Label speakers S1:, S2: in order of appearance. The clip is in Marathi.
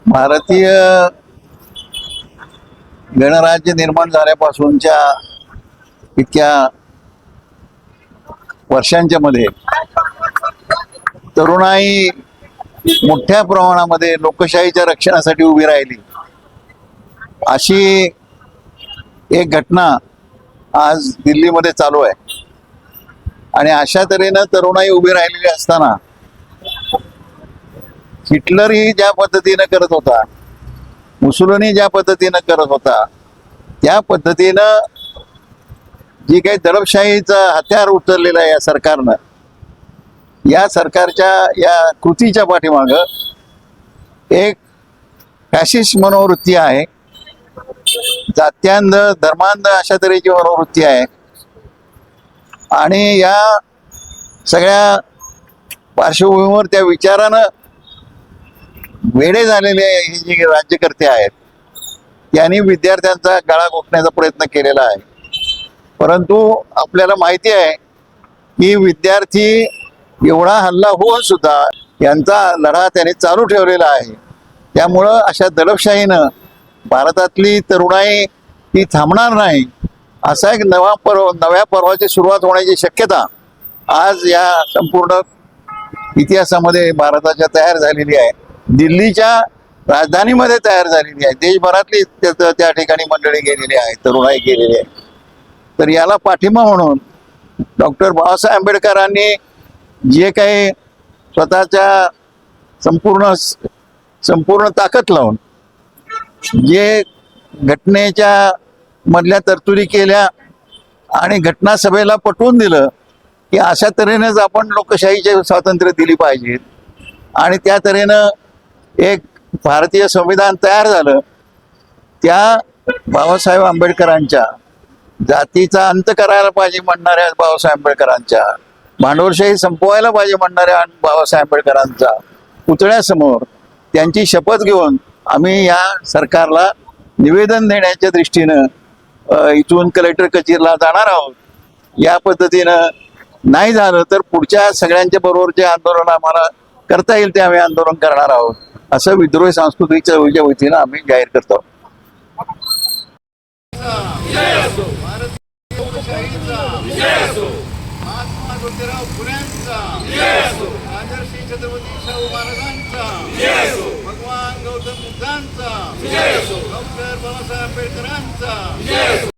S1: भारतीय गणराज्य निर्माण झाल्यापासूनच्या इतक्या वर्षांच्या मध्ये तरुणाई मोठ्या प्रमाणामध्ये लोकशाहीच्या रक्षणासाठी उभी राहिली, अशी एक घटना आज दिल्लीमध्ये चालू आहे. आणि अशा तऱ्हेनं तरुणाई उभी राहिलेली असताना हिटलरही ज्या पद्धतीनं करत होता, मुसोलिनी ज्या पद्धतीनं करत होता, त्या पद्धतीनं जी काही दडपशाहीचं हत्यार उचललेलं आहे या सरकारच्या या कृतीच्या पाठीमागं एक फॅशिस्ट मनोवृत्ती आहे, जात्यांध धर्मांध अशा तऱ्हेची मनोवृत्ती आहे. आणि या सगळ्या पार्श्वभूमीवर त्या विचारानं वेडे झालेले हे जे राज्यकर्ते आहेत त्यांनी विद्यार्थ्यांचा गळा घोटण्याचा प्रयत्न केलेला आहे. परंतु आपल्याला माहिती आहे की विद्यार्थी एवढा हल्ला होऊन सुद्धा यांचा लढा त्याने चालू ठेवलेला आहे. त्यामुळं अशा दडपशाहीनं भारतातली तरुणाई ती थांबणार नाही, असा एक नव्या पर्वाची सुरुवात होण्याची शक्यता आज या संपूर्ण इतिहासामध्ये भारताच्या तयार झालेली आहे. दिल्लीच्या राजधानीमध्ये तयार झालेली आहे. देशभरातली त्या ठिकाणी मंडळी गेलेली आहे, तरुणाई गेलेली आहे. तर याला पाठिंबा म्हणून डॉक्टर बाबासाहेब आंबेडकरांनी जे काही स्वतःच्या संपूर्ण ताकद लावून जे घटनेच्या मधल्या तरतुदी केल्या आणि घटनासभेला पटवून दिलं की अशा तऱ्हेनेच आपण लोकशाहीचे स्वातंत्र्य दिली पाहिजेत, आणि त्या तऱ्हेनं एक भारतीय संविधान तयार झालं. त्या बाबासाहेब आंबेडकरांच्या जातीचा अंत करायला पाहिजे म्हणणाऱ्या बाबासाहेब आंबेडकरांच्या, भांडवलशाही संपवायला पाहिजे म्हणणाऱ्या बाबासाहेब आंबेडकरांचा पुतळ्यासमोर त्यांची शपथ घेऊन आम्ही या सरकारला निवेदन देण्याच्या दृष्टीनं इथून कलेक्टर कचेरीला जाणार आहोत. या पद्धतीनं नाही झालं तर पुढच्या सगळ्यांच्या बरोबर जे आंदोलन आम्हाला करता येईल ते आम्ही आंदोलन करणार आहोत, असं विद्रोही सांस्कृतिक चळवळीच्या वतीनं आम्ही जाहीर करतो.
S2: महात्मा ज्योतिराव फुल्यांचा, राजर्षी छत्रपती शाहू महाराजांचा, भगवान गौतम बुद्धांचा, डॉक्टर बाबासाहेब आंबेडकरांचा.